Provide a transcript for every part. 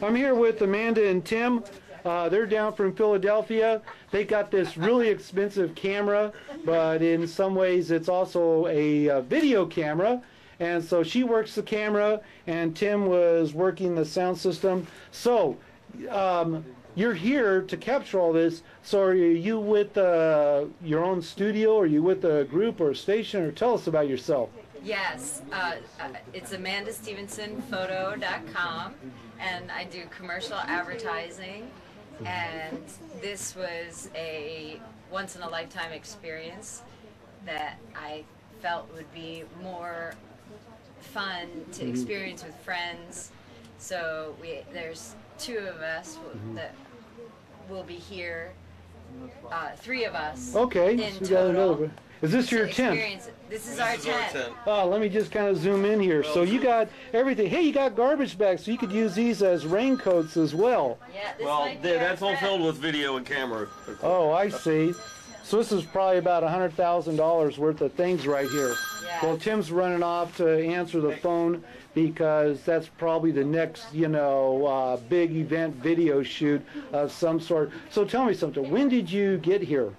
I'm here with Amanda and Tim. They're down from Philadelphia. They got this really expensive camera, but in some ways it's also a video camera. And so she works the camera, and Tim was working the sound system. So you're here to capture all this. So are you with your own studio, or are you with a group or a station, or tell us about yourself? Yes, it's Amanda Stevenson photog.com, and I do commercial advertising, and this was a once-in-a-lifetime experience that I felt would be more fun to experience with friends. So there's two of us that will be here, three of us. Okay, in so we got total. another. Is this your tent? This is our tent. Oh, let me just kind of zoom in here. So you got everything. Hey, you got garbage bags, so you could use these as raincoats as well. Yeah, well, that's all filled with video and camera. Oh, I see. So this is probably about $100,000 worth of things right here. Yeah. Well, Tim's running off to answer the phone because that's probably the next, big event video shoot of some sort. So tell me something. When did you get here?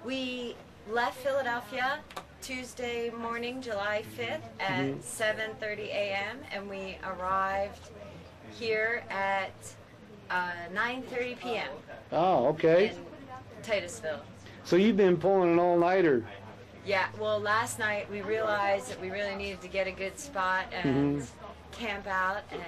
We left Philadelphia Tuesday morning, July 5th at 7:30 a.m. and we arrived here at 9:30 p.m. Oh, okay. in Titusville. So you've been pulling an all-nighter. Yeah, well, last night we realized that we really needed to get a good spot and camp out and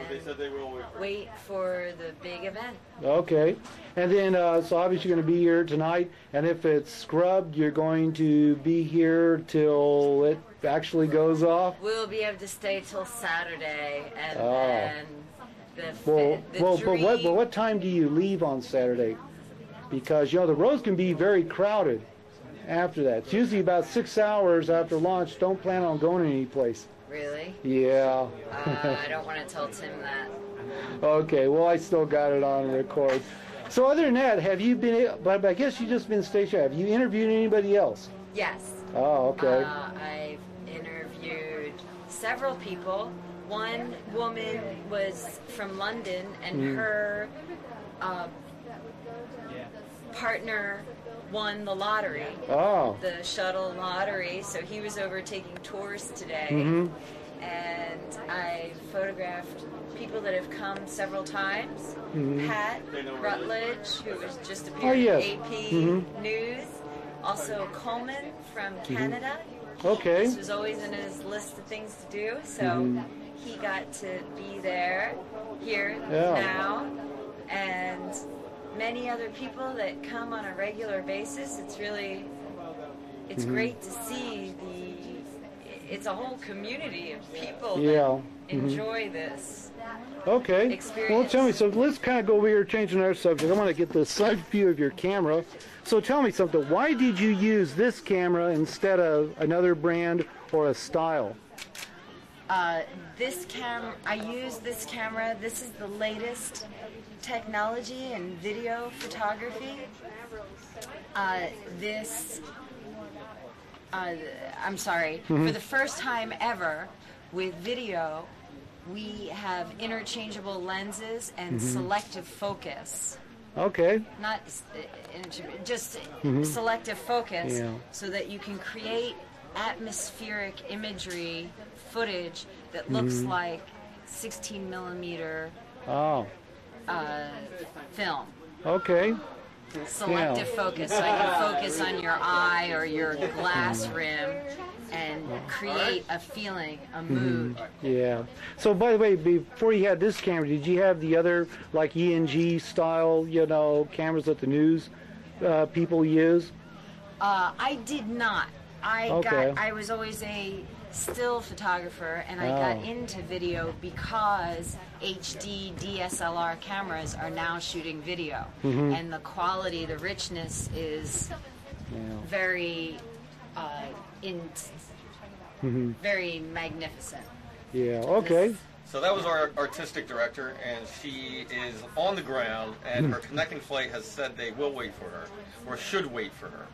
wait for the big event. Okay. And then, so obviously you're going to be here tonight, and if it's scrubbed, you're going to be here till it actually goes off? We'll be able to stay till Saturday, and then but what time do you leave on Saturday? Because, the roads can be very crowded after that. It's usually about 6 hours after launch. Don't plan on going any place. Really? Yeah. I don't want to tell Tim that. Okay, well, I still got it on record. So other than that, have you been, but I guess you've just been stationed, have you interviewed anybody else? Yes. Oh, okay. I've interviewed several people. One woman was from London, and her partner won the lottery, the shuttle lottery, so he was over taking tours today, and I photographed people that have come several times. Pat Rutledge, who was just appeared in AP News, also Coleman from Canada. Okay. This was always in his list of things to do, so he got to be there, here, now, and many other people that come on a regular basis. It's really, it's great to see it's a whole community of people that enjoy this experience. Well, tell me, so let's kind of go over here, changing our subject. I want to get the side view of your camera. So tell me something. Why did you use this camera instead of another brand or a style? I use this camera. This is the latest technology in video photography. I'm sorry, for the first time ever with video, we have interchangeable lenses and selective focus. Okay. Not just selective focus, so that you can create atmospheric imagery footage that looks like 16 millimeter film. Okay. Selective focus, so I can focus on your eye or your glass rim and create a feeling, a mood. Yeah. So by the way, before you had this camera, did you have the other like ENG style, cameras that the news people use? I did not. I was always a still photographer, and I got into video because HD DSLR cameras are now shooting video, and the quality, the richness is very very magnificent. Yeah. Okay. So that was our artistic director, and she is on the ground, and her connecting flight has said they will wait for her, or should wait for her.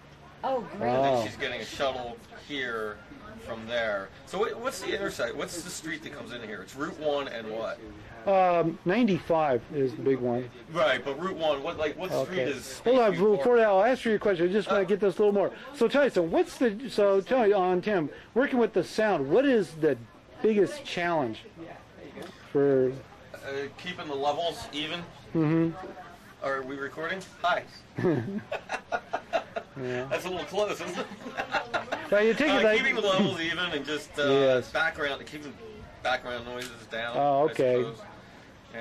Oh, great. And then she's getting a shuttle here from there. So what's the intersect? What's the street that comes in here? It's Route 1 and what? 95 is the big one. Right, but Route 1, what street is... Hold on, before that, I'll ask you a question. I just want to get this a little more. So tell me, tell me on Tim, working with the sound, what is the biggest challenge for... keeping the levels even. Mm-hmm. Are we recording? Hi. Yeah. That's a little close, isn't it? Well, you take it like... keeping the levels even and just Yes. keeping background noises down. Oh, okay. I suppose.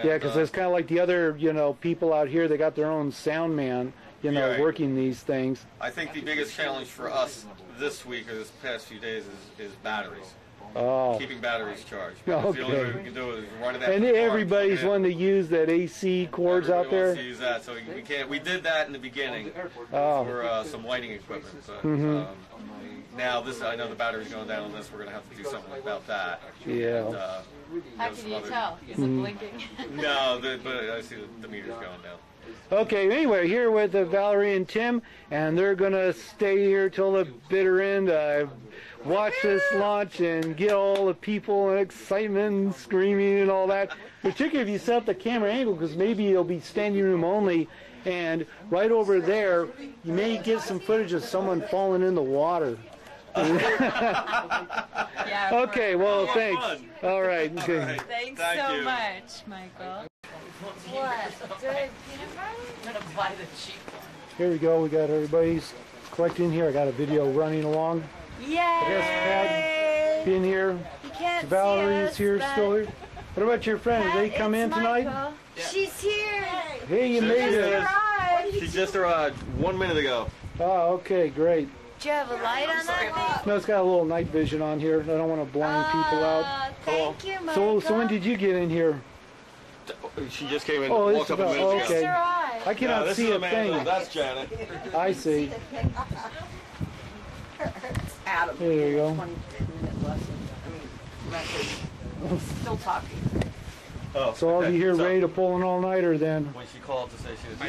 Yeah, because it's kind of like the other, people out here, they got their own sound man, Right. working these things. I think the biggest challenge for us this week or this past few days is batteries. Oh. Keeping batteries charged. Because Okay. the only way we can do it is run it out. And to the car, everybody's plug it in. wanting to use that AC cords out Everybody there. wants to use that, so we can't. We did that in the beginning Oh. for some lighting equipment. But, Mhm. now I know the battery's going down on this. We're going to have to do something about that. Yeah. And, How can you tell? Is it blinking? No, but I see the meter's going down. Okay, anyway, here with Valerie and Tim, and they're going to stay here till the bitter end. Watch this launch and get all the people and excitement and screaming and all that. Particularly if you set up the camera angle, because maybe it'll be standing room only. And right over there, you may get some footage of someone falling in the water. Yeah. Okay, well, thanks. All right. Okay. All right. Thanks Thank so you. much, Michael. What? Good peanut butter? I'm gonna buy the cheap one. Here we go. We got everybody's collecting here. I got a video running along. Yay! Pat being here. You can't Valerie see is us, here, but still here. What about your friend? Did they come in tonight? Michael. She's here. Hey, you She made is. it. Arrived. She just arrived 1 minute ago. Oh, okay, great. Do you have a light on that thing? No, it's got a little night vision on here. I don't want to blind people out. Thank you, Michael. So when did you get in here? She just came in. Oh, walked up a minute ago. okay. Right. I cannot this see is a Amanda. thing. That's Janet. I see. Adam. There you go. 20-minute lesson. Still talking. Oh, So I'll be here So, ready to pull an all-nighter then. When she called to say she was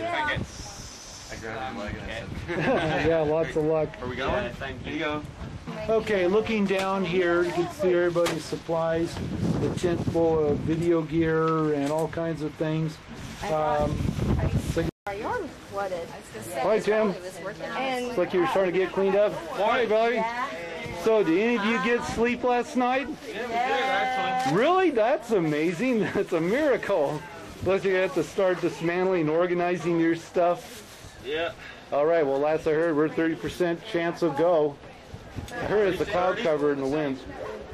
I grabbed my leg and I said, Yeah, lots of luck. "Are we going?" Thank you. Here you go. Okay, looking down here, you can see everybody's supplies, the tent full of video gear and all kinds of things. Our yard was flooded. Hi, Tim. And Looks like you're starting to get cleaned up. Hi, Valerie. So, did any of you get sleep last night? Really? That's amazing. That's a miracle. Unless you have to start dismantling and organizing your stuff. Yeah. All right, well, last I heard, we're 30% chance of go. I heard it's the cloud cover and the winds.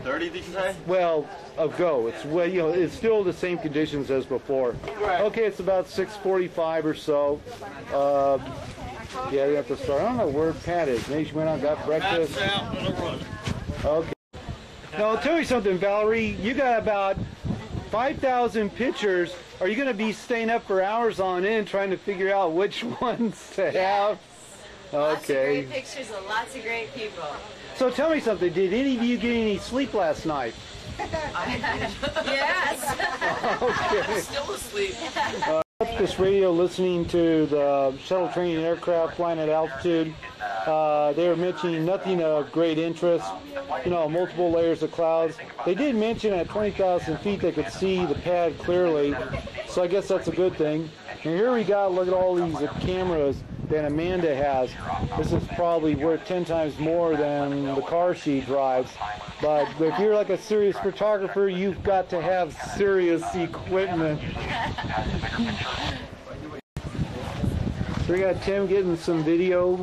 30, did you say? Well, of go. It's it's still the same conditions as before. Okay, it's about 6:45 or so. Yeah, you have to start. I don't know where Pat is. Maybe she went out and got breakfast. Okay. Now, tell me something, Valerie. You got about 5,000 pictures. Are you going to be staying up for hours on end trying to figure out which ones to have? Lots of Okay. great pictures of lots of great people. So tell me something. Did any of you get any sleep last night? Yes. Okay. Still asleep. This radio listening to the shuttle training aircraft flying at altitude. They were mentioning nothing of great interest, multiple layers of clouds. They did mention at 20,000 feet they could see the pad clearly, so I guess that's a good thing. And here we got, look at all these cameras that Amanda has. This is probably worth 10 times more than the car she drives. But if you're like a serious photographer, you've got to have serious equipment. So we got Tim getting some video.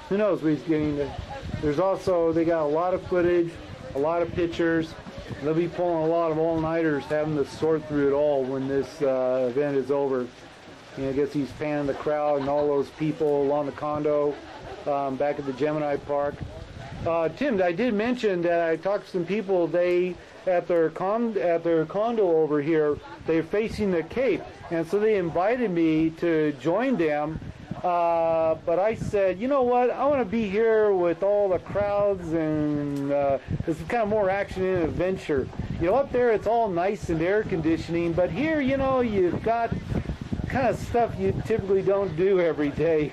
Who knows what he's getting. There's also, they got a lot of footage, a lot of pictures. They'll be pulling a lot of all-nighters, having to sort through it all when this event is over. I guess he's panning the crowd and all those people along the condo back at the Gemini Park. Tim, I did mention that I talked to some people. They at their condo over here, they're facing the Cape, and so they invited me to join them. But I said, you know what? I want to be here with all the crowds, and this is kind of more action and adventure. Up there it's all nice and air conditioning, but here, you've got kind of stuff you typically don't do every day.